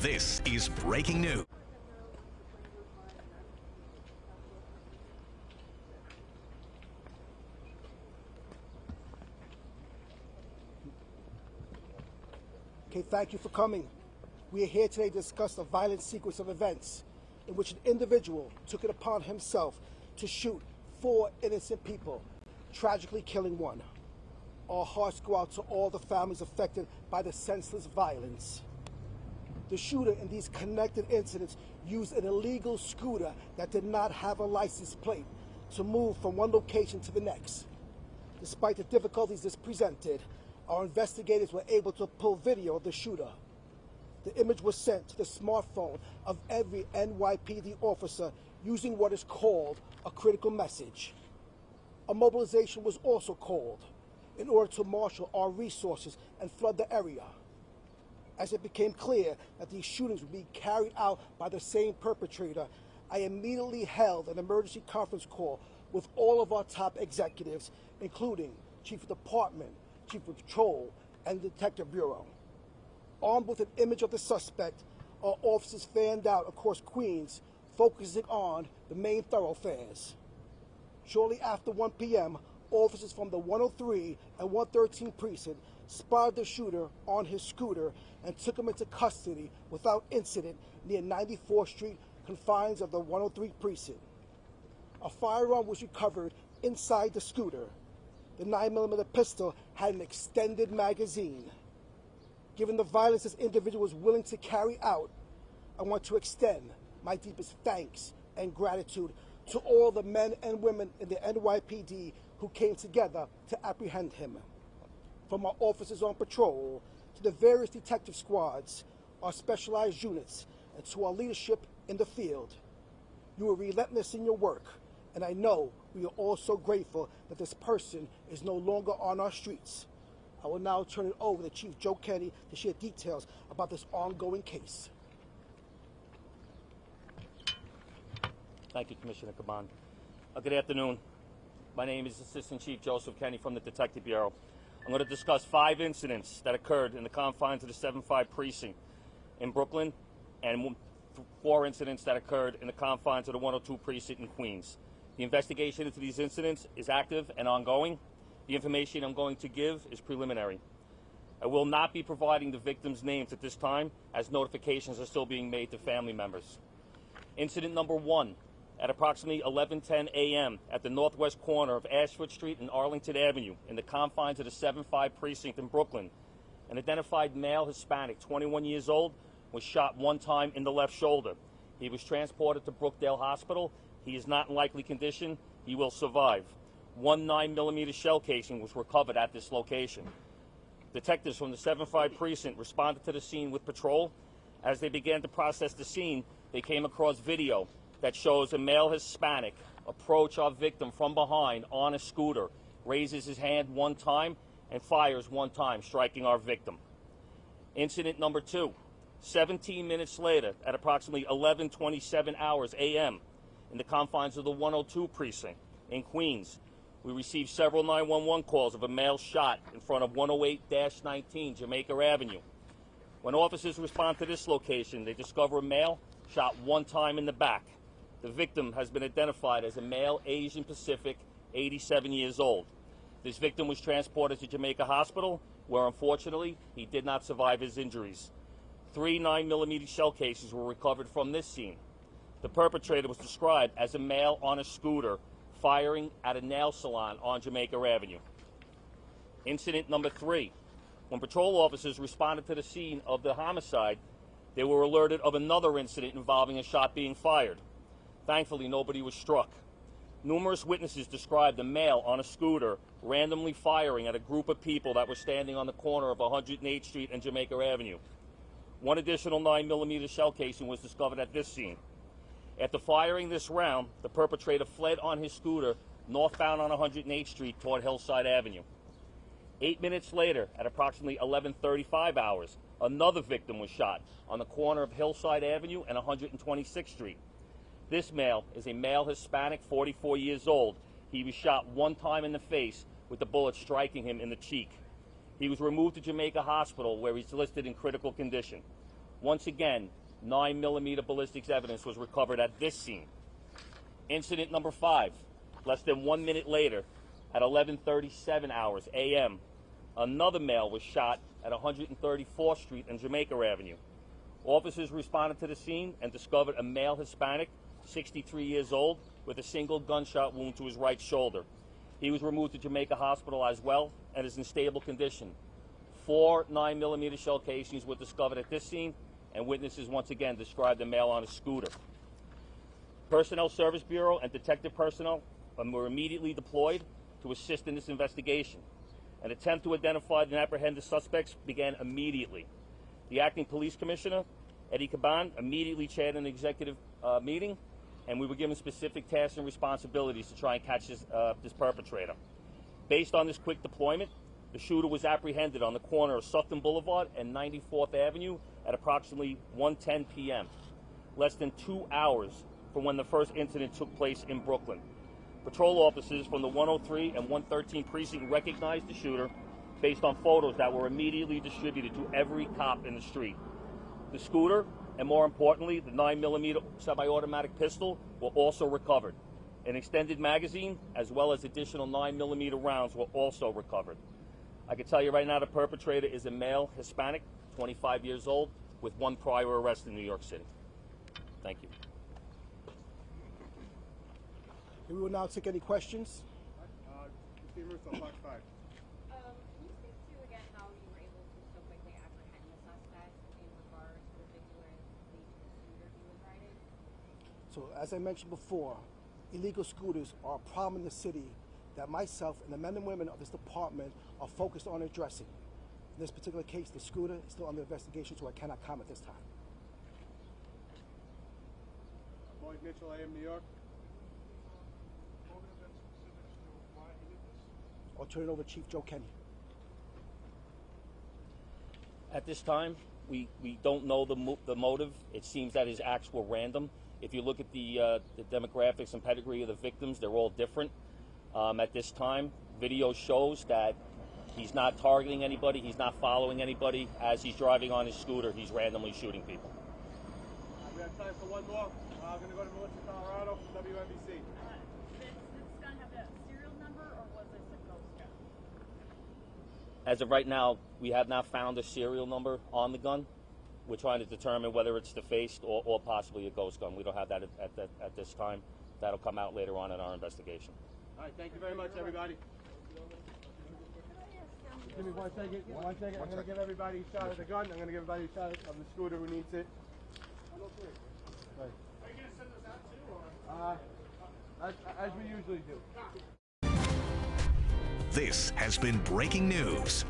This is breaking news. Okay, thank you for coming. We are here today to discuss a violent sequence of events in which an individual took it upon himself to shoot 4 innocent people, tragically killing 1. Our hearts go out to all the families affected by the senseless violence. The shooter in these connected incidents used an illegal scooter that did not have a license plate to move from one location to the next. Despite the difficulties this presented, our investigators were able to pull video of the shooter. The image was sent to the smartphone of every NYPD officer using what is called a critical message. A mobilization was also called in order to marshal our resources and flood the area. As it became clear that these shootings would be carried out by the same perpetrator, I immediately held an emergency conference call with all of our top executives, including Chief of Department, Chief of Patrol, and the Detective Bureau. Armed with an image of the suspect, our officers fanned out across Queens, focusing on the main thoroughfares. Shortly after 1 p.m., officers from the 103 and 113 precinct spotted the shooter on his scooter and took him into custody without incident near 94th Street, confines of the 103 precinct. A firearm was recovered inside the scooter. The 9mm pistol had an extended magazine. Given the violence this individual was willing to carry out, I want to extend my deepest thanks and gratitude to all the men and women in the NYPD who came together to apprehend him. From our officers on patrol to the various detective squads, our specialized units, and to our leadership in the field. You were relentless in your work, and I know we are all so grateful that this person is no longer on our streets. I will now turn it over to Chief Joe Kenny to share details about this ongoing case. Thank you, Commissioner Caban. Good afternoon. My name is Assistant Chief Joseph Kenny from the Detective Bureau. I'm going to discuss 5 incidents that occurred in the confines of the 7-5 precinct in Brooklyn and 4 incidents that occurred in the confines of the 102 precinct in Queens. The investigation into these incidents is active and ongoing. The information I'm going to give is preliminary. I will not be providing the victims' names at this time, as notifications are still being made to family members. Incident number 1, at approximately 11:10 a.m. at the northwest corner of Ashford Street and Arlington Avenue, in the confines of the 7-5 precinct in Brooklyn, an identified male Hispanic, 21 years old, was shot 1 time in the left shoulder. He was transported to Brookdale Hospital. He is not in likely condition. He will survive. 1 9mm shell casing was recovered at this location. Detectives from the 7-5 precinct responded to the scene with patrol. As they began to process the scene, they came across video that shows a male Hispanic approach our victim from behind on a scooter, raises his hand 1 time, and fires 1 time, striking our victim. Incident number 2, 17 minutes later, at approximately 11:27 hours a.m., in the confines of the 102 precinct in Queens, we received several 911 calls of a male shot in front of 108-19 Jamaica Avenue. When officers respond to this location, they discover a male shot 1 time in the back. The victim has been identified as a male Asian Pacific, 87 years old. This victim was transported to Jamaica Hospital, where unfortunately he did not survive his injuries. 3 9mm shell cases were recovered from this scene. The perpetrator was described as a male on a scooter, firing at a nail salon on Jamaica Avenue. Incident number 3. When patrol officers responded to the scene of the homicide, they were alerted of another incident involving a shot being fired. Thankfully, nobody was struck. Numerous witnesses described a male on a scooter randomly firing at a group of people that were standing on the corner of 108th Street and Jamaica Avenue. 1 additional 9mm shell casing was discovered at this scene. After firing this round, the perpetrator fled on his scooter northbound on 108th Street toward Hillside Avenue. 8 minutes later, at approximately 11:35 hours, another victim was shot on the corner of Hillside Avenue and 126th Street. This male is a male Hispanic, 44 years old. He was shot 1 time in the face with the bullet striking him in the cheek. He was removed to Jamaica Hospital, where he's listed in critical condition. Once again, 9mm ballistics evidence was recovered at this scene. Incident number 5, less than 1 minute later, at 11:37 hours a.m., another male was shot at 134th Street and Jamaica Avenue. Officers responded to the scene and discovered a male Hispanic, 63 years old, with a single gunshot wound to his right shoulder. He was removed to Jamaica Hospital as well and is in stable condition. 4 9mm shell casings were discovered at this scene, and witnesses once again described the male on a scooter. Personnel Service Bureau and detective personnel were immediately deployed to assist in this investigation. An attempt to identify and apprehend the suspects began immediately. The acting police commissioner, Eddie Caban, immediately chaired an executive meeting, and we were given specific tasks and responsibilities to try and catch this perpetrator. Based on this quick deployment, the shooter was apprehended on the corner of Sufton Boulevard and 94th Avenue at approximately 1:10 p.m., less than 2 hours from when the first incident took place in Brooklyn. Patrol officers from the 103 and 113 precinct recognized the shooter based on photos that were immediately distributed to every cop in the street. The scooter, and more importantly, the 9mm semi-automatic pistol, were also recovered. An extended magazine, as well as additional 9mm rounds, were also recovered. I can tell you right now the perpetrator is a male, Hispanic, 25 years old, with 1 prior arrest in New York City. Thank you. We will now take any questions. Can you speak to again how you were able to so quickly apprehend the suspect in regards particularly to the scooter he was riding? So as I mentioned before, illegal scooters are a problem in the city that myself and the men and women of this department are focused on addressing. In this particular case, the scooter is still under investigation, so I cannot comment this time. Lloyd Mitchell, AM New York. I'll turn it over to Chief Joe Kenny. At this time, we don't know the motive. It seems that his acts were random. If you look at the demographics and pedigree of the victims, they're all different. At this time, video shows that he's not targeting anybody, he's not following anybody. As he's driving on his scooter, he's randomly shooting people. We have time for one more. I'm going to go to Melissa, Colorado from WNBC. Did this gun have a serial number, or was this a ghost gun? As of right now, we have not found a serial number on the gun. We're trying to determine whether it's defaced or possibly a ghost gun. We don't have that at this time. That'll come out later on in our investigation. All right, thank you very much, everybody. Give me 1 second. 1 second. I'm going to give everybody a shot of the gun. I'm going to give everybody a shot of the scooter who needs it. Right. Are you going to send those out too? As we usually do. This has been breaking news.